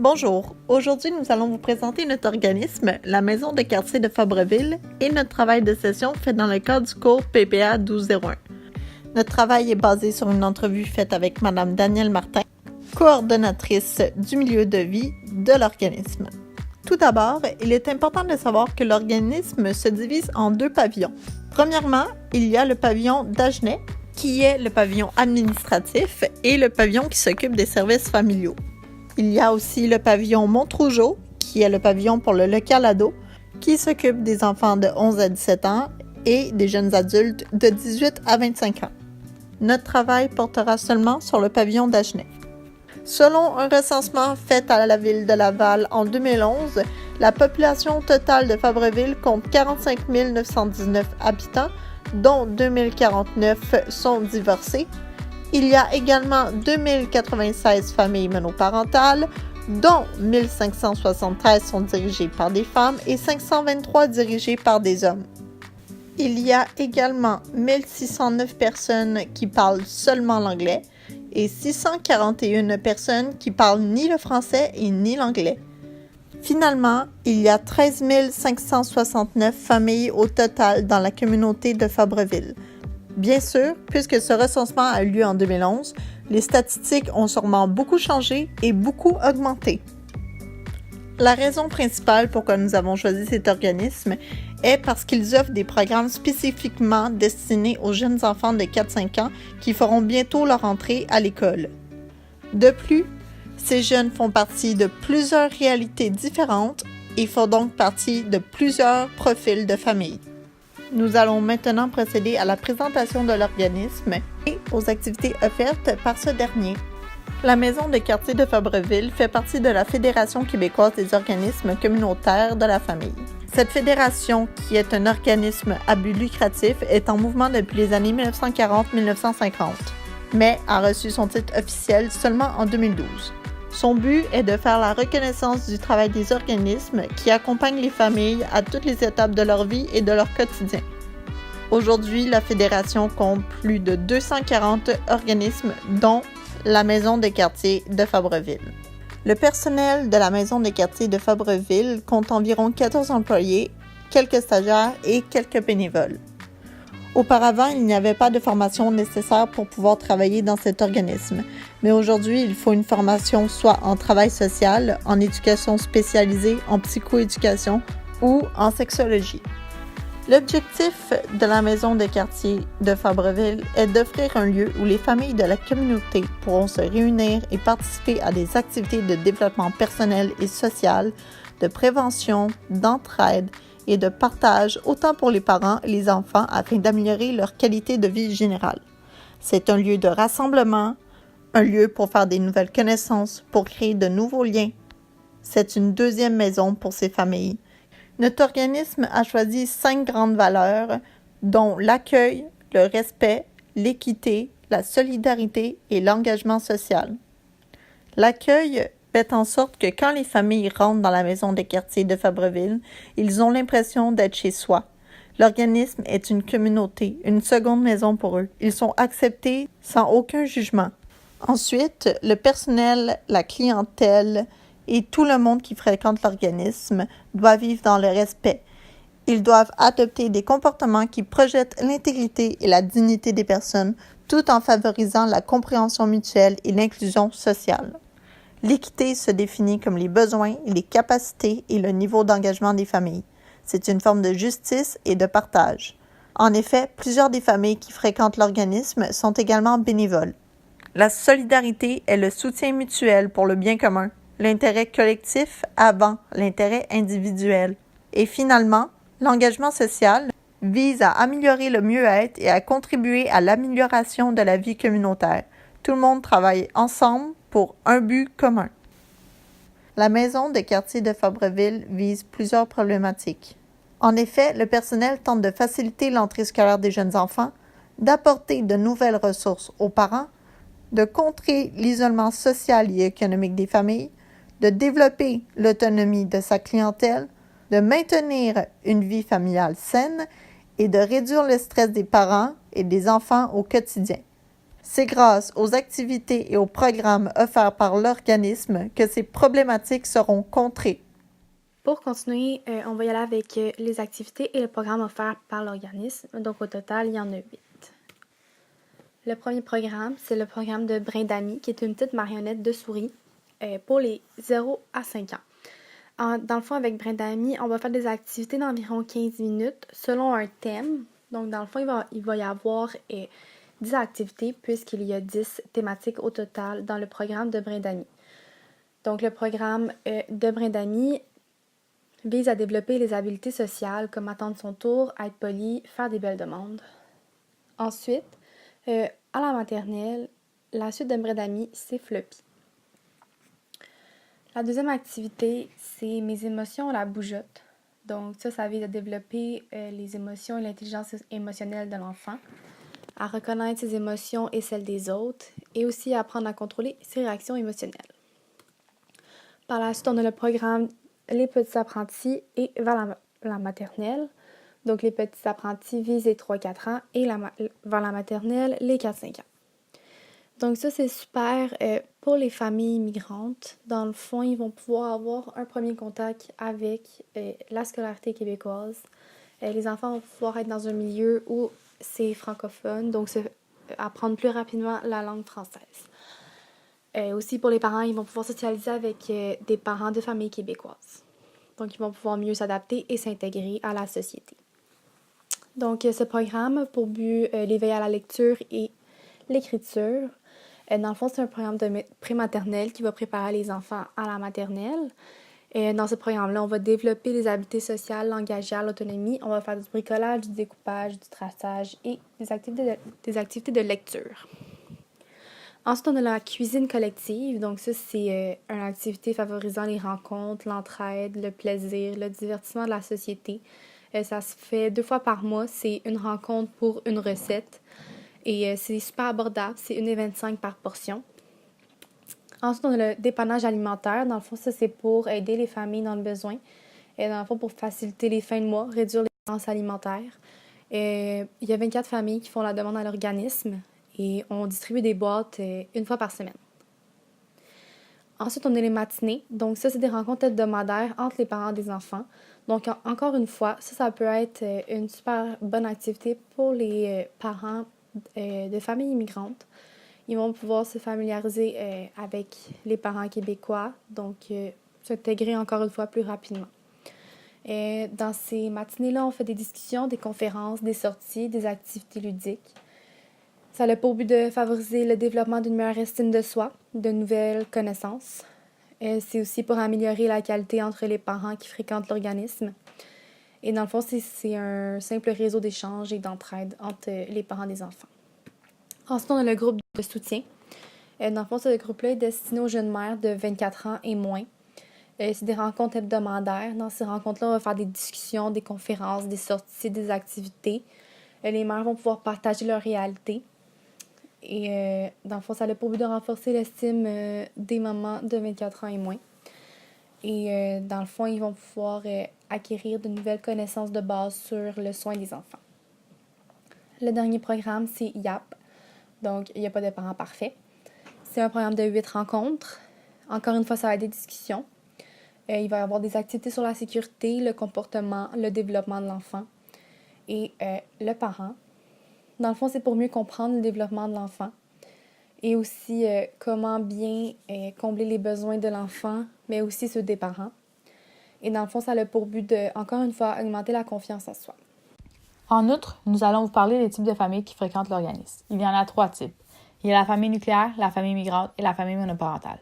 Bonjour, aujourd'hui nous allons vous présenter notre organisme, la Maison de quartier de Fabreville, et notre travail de session fait dans le cadre du cours PPA 1201. Notre travail est basé sur une entrevue faite avec Mme Danielle Martin, coordonnatrice du milieu de vie de l'organisme. Tout d'abord, il est important de savoir que l'organisme se divise en deux pavillons. Premièrement, il y a le pavillon d'Agenais, qui est le pavillon administratif, et le pavillon qui s'occupe des services familiaux. Il y a aussi le pavillon Montrougeau, qui est le pavillon pour le local ado, qui s'occupe des enfants de 11 à 17 ans et des jeunes adultes de 18 à 25 ans. Notre travail portera seulement sur le pavillon d'Agenais. Selon un recensement fait à la ville de Laval en 2011, la population totale de Fabreville compte 45 919 habitants, dont 2049 sont divorcés. Il y a également 2096 familles monoparentales, dont 1573 sont dirigées par des femmes et 523 dirigées par des hommes. Il y a également 1609 personnes qui parlent seulement l'anglais et 641 personnes qui parlent ni le français et ni l'anglais. Finalement, il y a 13 569 familles au total dans la communauté de Fabreville. Bien sûr, puisque ce recensement a eu lieu en 2011, les statistiques ont sûrement beaucoup changé et beaucoup augmenté. La raison principale pourquoi nous avons choisi cet organisme est parce qu'ils offrent des programmes spécifiquement destinés aux jeunes enfants de 4-5 ans qui feront bientôt leur entrée à l'école. De plus, ces jeunes font partie de plusieurs réalités différentes et font donc partie de plusieurs profils de famille. Nous allons maintenant procéder à la présentation de l'organisme et aux activités offertes par ce dernier. La Maison de quartier de Fabreville fait partie de la Fédération québécoise des organismes communautaires de la famille. Cette fédération, qui est un organisme à but lucratif, est en mouvement depuis les années 1940-1950, mais a reçu son titre officiel seulement en 2012. Son but est de faire la reconnaissance du travail des organismes qui accompagnent les familles à toutes les étapes de leur vie et de leur quotidien. Aujourd'hui, la Fédération compte plus de 240 organismes, dont la Maison de quartier de Fabreville. Le personnel de la Maison de quartier de Fabreville compte environ 14 employés, quelques stagiaires et quelques bénévoles. Auparavant, il n'y avait pas de formation nécessaire pour pouvoir travailler dans cet organisme, mais aujourd'hui, il faut une formation soit en travail social, en éducation spécialisée, en psychoéducation ou en sexologie. L'objectif de la Maison de quartier de Fabreville est d'offrir un lieu où les familles de la communauté pourront se réunir et participer à des activités de développement personnel et social, de prévention, d'entraide et de partage autant pour les parents et les enfants afin d'améliorer leur qualité de vie générale. C'est un lieu de rassemblement, un lieu pour faire des nouvelles connaissances, pour créer de nouveaux liens. C'est une deuxième maison pour ces familles. Notre organisme a choisi 5 grandes valeurs, dont l'accueil, le respect, l'équité, la solidarité et l'engagement social. L'accueil fait en sorte que quand les familles rentrent dans la Maison des quartiers de Fabreville, ils ont l'impression d'être chez soi. L'organisme est une communauté, une seconde maison pour eux. Ils sont acceptés sans aucun jugement. Ensuite, le personnel, la clientèle et tout le monde qui fréquente l'organisme doit vivre dans le respect. Ils doivent adopter des comportements qui projettent l'intégrité et la dignité des personnes tout en favorisant la compréhension mutuelle et l'inclusion sociale. L'équité se définit comme les besoins, les capacités et le niveau d'engagement des familles. C'est une forme de justice et de partage. En effet, plusieurs des familles qui fréquentent l'organisme sont également bénévoles. La solidarité est le soutien mutuel pour le bien commun, l'intérêt collectif avant l'intérêt individuel. Et finalement, l'engagement social vise à améliorer le mieux-être et à contribuer à l'amélioration de la vie communautaire. Tout le monde travaille ensemble pour un but commun. La Maison de quartier de Fabreville vise plusieurs problématiques. En effet, le personnel tente de faciliter l'entrée scolaire des jeunes enfants, d'apporter de nouvelles ressources aux parents, de contrer l'isolement social et économique des familles, de développer l'autonomie de sa clientèle, de maintenir une vie familiale saine et de réduire le stress des parents et des enfants au quotidien. C'est grâce aux activités et aux programmes offerts par l'organisme que ces problématiques seront contrées. Pour continuer, on va y aller avec les activités et le programme offert par l'organisme. Donc, au total, il y en a 8. Le premier programme, c'est le programme de Brin d'Amis, qui est une petite marionnette de souris pour les 0 à 5 ans. Dans le fond, avec Brin d'Amis, on va faire des activités d'environ 15 minutes selon un thème. Donc, dans le fond, il va y avoir 10 activités puisqu'il y a 10 thématiques au total dans le programme de Brin d'Amis. Donc, le programme de Brin d'Amis vise à développer les habiletés sociales comme attendre son tour, être poli, faire des belles demandes. Ensuite, à la maternelle, la suite de Brin d'Amis, c'est Floppy. La deuxième activité, c'est mes émotions à la bougeotte. Donc ça vise à développer les émotions et l'intelligence émotionnelle de l'enfant, à reconnaître ses émotions et celles des autres, et aussi à apprendre à contrôler ses réactions émotionnelles. Par la suite, on a le programme Les petits apprentis et vers la maternelle. Donc les petits apprentis visent les 3-4 ans et vers la maternelle, les 4-5 ans. Donc ça, c'est super pour les familles migrantes. Dans le fond, ils vont pouvoir avoir un premier contact avec la scolarité québécoise. Les enfants vont pouvoir être dans un milieu où c'est francophone, donc apprendre plus rapidement la langue française. Aussi, pour les parents, ils vont pouvoir socialiser avec des parents de familles québécoises. Donc, ils vont pouvoir mieux s'adapter et s'intégrer à la société. Donc, ce programme a pour but l'éveil à la lecture et l'écriture. Dans le fond, c'est un programme de prématernelle qui va préparer les enfants à la maternelle. Dans ce programme-là, on va développer les habiletés sociales, langagières, l'autonomie. On va faire du bricolage, du découpage, du traçage et des activités de lecture. Ensuite, on a la cuisine collective. Donc ça, c'est une activité favorisant les rencontres, l'entraide, le plaisir, le divertissement de la société. Ça se fait 2 fois par mois. C'est une rencontre pour une recette. Et c'est super abordable. C'est 1,25 par portion. Ensuite, on a le dépannage alimentaire. Dans le fond, ça, c'est pour aider les familles dans le besoin. Et dans le fond, pour faciliter les fins de mois, réduire les dépenses alimentaires. Il y a 24 familles qui font la demande à l'organisme. Et on distribue des boîtes 1 fois par semaine. Ensuite, on a les matinées. Donc ça, c'est des rencontres hebdomadaires entre les parents des enfants. Donc, encore une fois, ça peut être une super bonne activité pour les parents de familles immigrantes. Ils vont pouvoir se familiariser avec les parents québécois, donc s'intégrer encore une fois plus rapidement. Dans ces matinées-là, on fait des discussions, des conférences, des sorties, des activités ludiques. Ça a pour but de favoriser le développement d'une meilleure estime de soi, de nouvelles connaissances. C'est aussi pour améliorer la qualité entre les parents qui fréquentent l'organisme. Et dans le fond, c'est un simple réseau d'échange et d'entraide entre les parents des enfants. Ensuite, on a le groupe de soutien. Dans le fond, ce groupe-là est destiné aux jeunes mères de 24 ans et moins. C'est des rencontres hebdomadaires. Dans ces rencontres-là, on va faire des discussions, des conférences, des sorties, des activités. Les mères vont pouvoir partager leur réalité. Et dans le fond, ça a pour but de renforcer l'estime des mamans de 24 ans et moins. Et dans le fond, ils vont pouvoir acquérir de nouvelles connaissances de base sur le soin des enfants. Le dernier programme, c'est YAP. Donc, il n'y a pas de parents parfaits. C'est un programme de 8 rencontres. Encore une fois, ça va être des discussions. Il va y avoir des activités sur la sécurité, le comportement, le développement de l'enfant et le parent. Dans le fond, c'est pour mieux comprendre le développement de l'enfant et aussi comment bien combler les besoins de l'enfant, mais aussi ceux des parents. Et dans le fond, ça a pour but de, encore une fois, augmenter la confiance en soi. En outre, nous allons vous parler des types de familles qui fréquentent l'organisme. Il y en a 3 types. Il y a la famille nucléaire, la famille migrante et la famille monoparentale.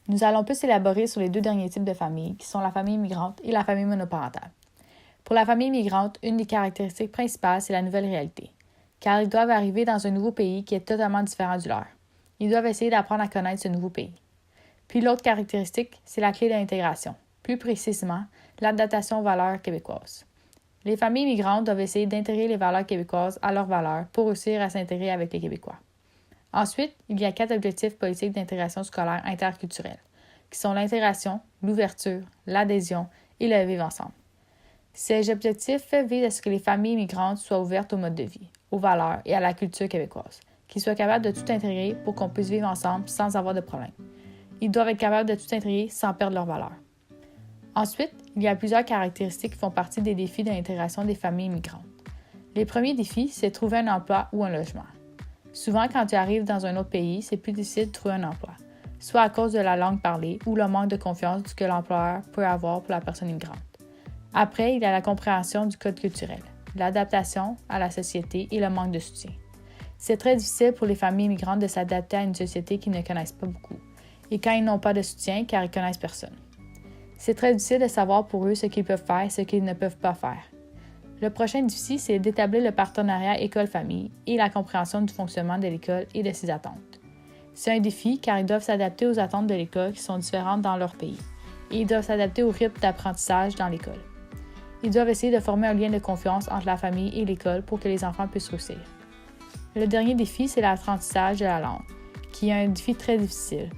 Nous allons plus élaborer sur les 2 derniers types de familles, qui sont la famille migrante et la famille monoparentale. Pour la famille migrante, une des caractéristiques principales, c'est la nouvelle réalité, car ils doivent arriver dans un nouveau pays qui est totalement différent du leur. Ils doivent essayer d'apprendre à connaître ce nouveau pays. Puis l'autre caractéristique, c'est la clé de l'intégration, plus précisément, l'adaptation aux valeurs québécoises. Les familles migrantes doivent essayer d'intégrer les valeurs québécoises à leurs valeurs pour réussir à s'intégrer avec les Québécois. Ensuite, il y a 4 objectifs politiques d'intégration scolaire interculturelle, qui sont l'intégration, l'ouverture, l'adhésion et le vivre ensemble. Ces objectifs visent à ce que les familles migrantes soient ouvertes au mode de vie, aux valeurs et à la culture québécoise, qu'ils soient capables de tout intégrer pour qu'on puisse vivre ensemble sans avoir de problème. Ils doivent être capables de tout intégrer sans perdre leur valeur. Ensuite, il y a plusieurs caractéristiques qui font partie des défis de l'intégration des familles immigrantes. Les premiers défis, c'est trouver un emploi ou un logement. Souvent, quand tu arrives dans un autre pays, c'est plus difficile de trouver un emploi, soit à cause de la langue parlée ou le manque de confiance que l'employeur peut avoir pour la personne immigrante. Après, il y a la compréhension du code culturel, l'adaptation à la société et le manque de soutien. C'est très difficile pour les familles immigrantes de s'adapter à une société qu'ils ne connaissent pas beaucoup, et quand ils n'ont pas de soutien, car ils ne connaissent personne. C'est très difficile de savoir pour eux ce qu'ils peuvent faire et ce qu'ils ne peuvent pas faire. Le prochain défi, c'est d'établir le partenariat école-famille et la compréhension du fonctionnement de l'école et de ses attentes. C'est un défi car ils doivent s'adapter aux attentes de l'école qui sont différentes dans leur pays, et ils doivent s'adapter au rythme d'apprentissage dans l'école. Ils doivent essayer de former un lien de confiance entre la famille et l'école pour que les enfants puissent réussir. Le dernier défi, c'est l'apprentissage de la langue, qui est un défi très difficile,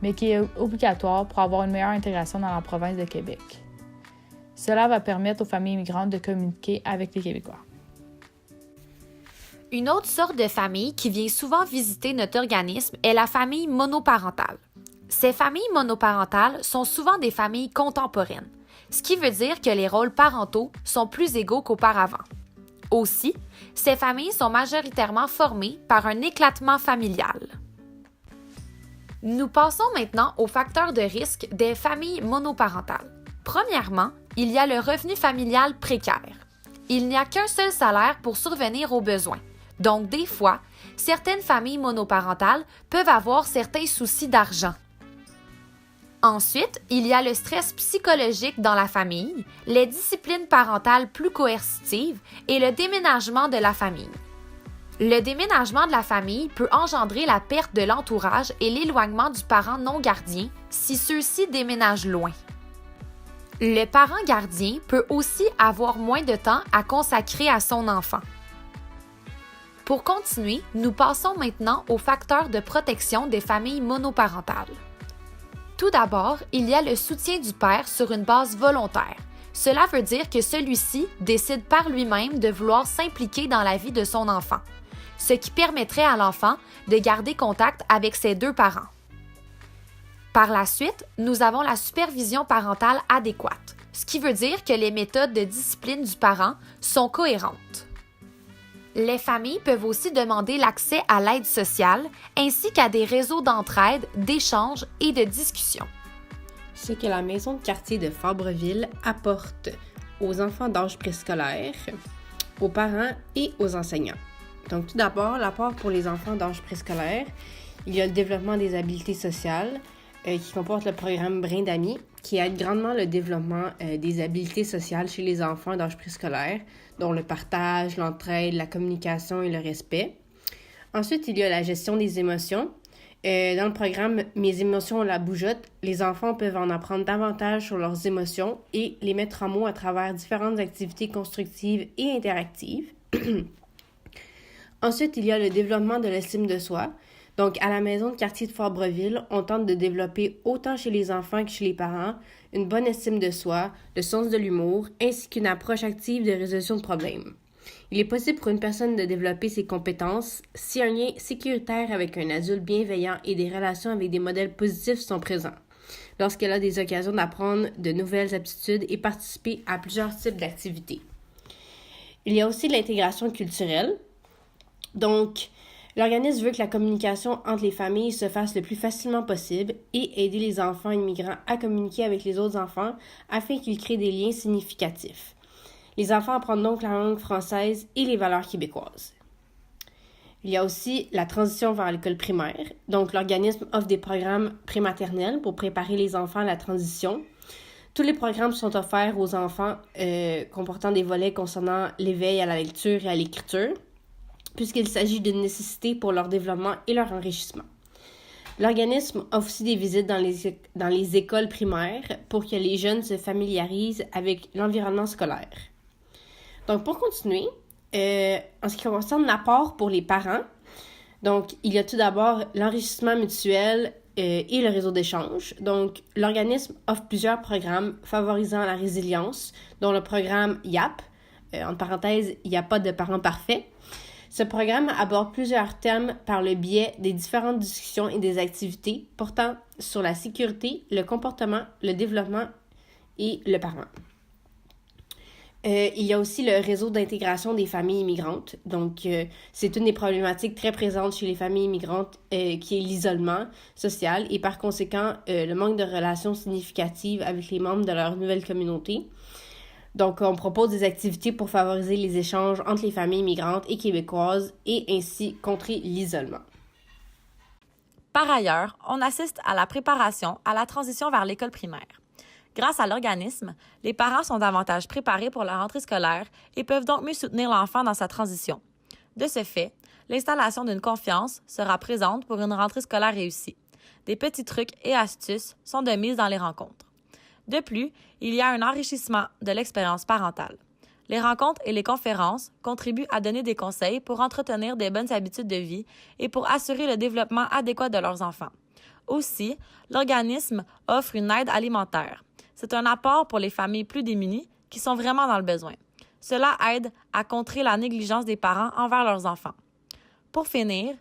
mais qui est obligatoire pour avoir une meilleure intégration dans la province de Québec. Cela va permettre aux familles immigrantes de communiquer avec les Québécois. Une autre sorte de famille qui vient souvent visiter notre organisme est la famille monoparentale. Ces familles monoparentales sont souvent des familles contemporaines, ce qui veut dire que les rôles parentaux sont plus égaux qu'auparavant. Aussi, ces familles sont majoritairement formées par un éclatement familial. Nous passons maintenant aux facteurs de risque des familles monoparentales. Premièrement, il y a le revenu familial précaire. Il n'y a qu'un seul salaire pour survenir aux besoins. Donc, des fois, certaines familles monoparentales peuvent avoir certains soucis d'argent. Ensuite, il y a le stress psychologique dans la famille, les disciplines parentales plus coercitives et le déménagement de la famille. Le déménagement de la famille peut engendrer la perte de l'entourage et l'éloignement du parent non gardien si ceux-ci déménagent loin. Le parent gardien peut aussi avoir moins de temps à consacrer à son enfant. Pour continuer, nous passons maintenant aux facteurs de protection des familles monoparentales. Tout d'abord, il y a le soutien du père sur une base volontaire. Cela veut dire que celui-ci décide par lui-même de vouloir s'impliquer dans la vie de son enfant, ce qui permettrait à l'enfant de garder contact avec ses deux parents. Par la suite, nous avons la supervision parentale adéquate, ce qui veut dire que les méthodes de discipline du parent sont cohérentes. Les familles peuvent aussi demander l'accès à l'aide sociale ainsi qu'à des réseaux d'entraide, d'échange et de discussion. Ce que la maison de quartier de Fabreville apporte aux enfants d'âge préscolaire, aux parents et aux enseignants. Donc tout d'abord, l'apport pour les enfants d'âge préscolaire, il y a le développement des habiletés sociales, qui comporte le programme Brin d'amis, qui aide grandement le développement des habiletés sociales chez les enfants d'âge préscolaire, dont le partage, l'entraide, la communication et le respect. Ensuite, il y a la gestion des émotions. Dans le programme Mes émotions ont la bougeotte, les enfants peuvent en apprendre davantage sur leurs émotions et les mettre en mots à travers différentes activités constructives et interactives. Ensuite, il y a le développement de l'estime de soi. Donc, à la maison de quartier de Fabreville, on tente de développer autant chez les enfants que chez les parents une bonne estime de soi, le sens de l'humour, ainsi qu'une approche active de résolution de problèmes. Il est possible pour une personne de développer ses compétences si un lien sécuritaire avec un adulte bienveillant et des relations avec des modèles positifs sont présents, lorsqu'elle a des occasions d'apprendre de nouvelles aptitudes et participer à plusieurs types d'activités. Il y a aussi l'intégration culturelle. Donc, l'organisme veut que la communication entre les familles se fasse le plus facilement possible et aider les enfants immigrants à communiquer avec les autres enfants afin qu'ils créent des liens significatifs. Les enfants apprennent donc la langue française et les valeurs québécoises. Il y a aussi la transition vers l'école primaire. Donc, l'organisme offre des programmes prématernels pour préparer les enfants à la transition. Tous les programmes sont offerts aux enfants comportant des volets concernant l'éveil à la lecture et à l'écriture, puisqu'il s'agit d'une nécessité pour leur développement et leur enrichissement. L'organisme offre aussi des visites dans les écoles primaires pour que les jeunes se familiarisent avec l'environnement scolaire. Donc, pour continuer, en ce qui concerne l'apport pour les parents, donc, il y a tout d'abord l'enrichissement mutuel et le réseau d'échange. Donc, l'organisme offre plusieurs programmes favorisant la résilience, dont le programme YAP, entre parenthèses, il n'y a pas de parents parfaits. Ce programme aborde plusieurs thèmes par le biais des différentes discussions et des activités portant sur la sécurité, le comportement, le développement et le parent. Il y a aussi le réseau d'intégration des familles immigrantes. Donc, c'est une des problématiques très présentes chez les familles immigrantes qui est l'isolement social et par conséquent, le manque de relations significatives avec les membres de leur nouvelle communauté. Donc, on propose des activités pour favoriser les échanges entre les familles immigrantes et québécoises et ainsi contrer l'isolement. Par ailleurs, on assiste à la préparation à la transition vers l'école primaire. Grâce à l'organisme, les parents sont davantage préparés pour la rentrée scolaire et peuvent donc mieux soutenir l'enfant dans sa transition. De ce fait, l'installation d'une confiance sera présente pour une rentrée scolaire réussie. Des petits trucs et astuces sont de mise dans les rencontres. De plus, il y a un enrichissement de l'expérience parentale. Les rencontres et les conférences contribuent à donner des conseils pour entretenir des bonnes habitudes de vie et pour assurer le développement adéquat de leurs enfants. Aussi, l'organisme offre une aide alimentaire. C'est un apport pour les familles plus démunies qui sont vraiment dans le besoin. Cela aide à contrer la négligence des parents envers leurs enfants. Pour finir,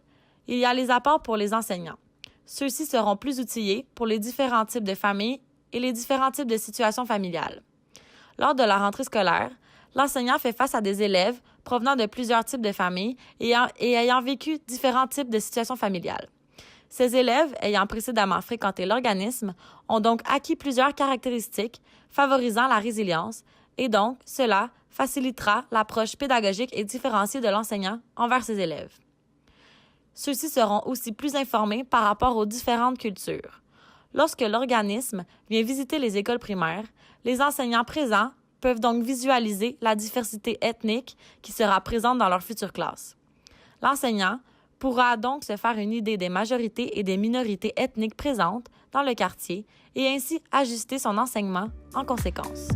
il y a les apports pour les enseignants. Ceux-ci seront plus outillés pour les différents types de familles et les différents types de situations familiales. Lors de la rentrée scolaire, l'enseignant fait face à des élèves provenant de plusieurs types de familles et ayant vécu différents types de situations familiales. Ces élèves, ayant précédemment fréquenté l'organisme, ont donc acquis plusieurs caractéristiques favorisant la résilience et donc cela facilitera l'approche pédagogique et différenciée de l'enseignant envers ses élèves. Ceux-ci seront aussi plus informés par rapport aux différentes cultures. Lorsque l'organisme vient visiter les écoles primaires, les enseignants présents peuvent donc visualiser la diversité ethnique qui sera présente dans leur future classe. L'enseignant pourra donc se faire une idée des majorités et des minorités ethniques présentes dans le quartier et ainsi ajuster son enseignement en conséquence.